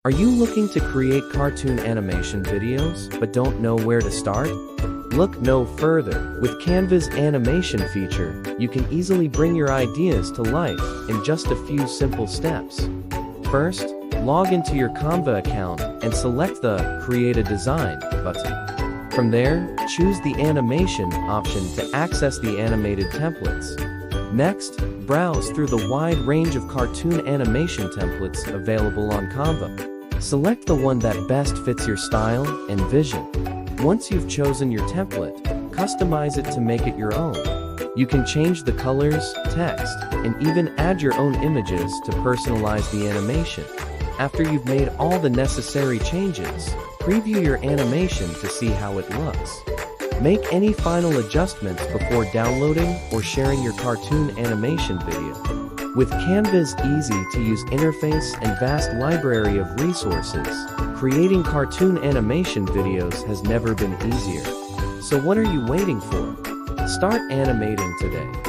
Are you looking to create cartoon animation videos but don't know where to start? Look no further. With Canva's animation feature, you can easily bring your ideas to life in just a few simple steps. First, log into your Canva account and select the Create a Design button. From there, choose the Animation option to access the animated templates. Next, browse through the wide range of cartoon animation templates available on Canva. Select the one that best fits your style and vision. Once you've chosen your template, customize it to make it your own. You can change the colors, text, and even add your own images to personalize the animation. After you've made all the necessary changes, preview your animation to see how it looks. Make any final adjustments before downloading or sharing your cartoon animation video. With Canva's easy-to-use interface and vast library of resources, creating cartoon animation videos has never been easier. So what are you waiting for? Start animating today.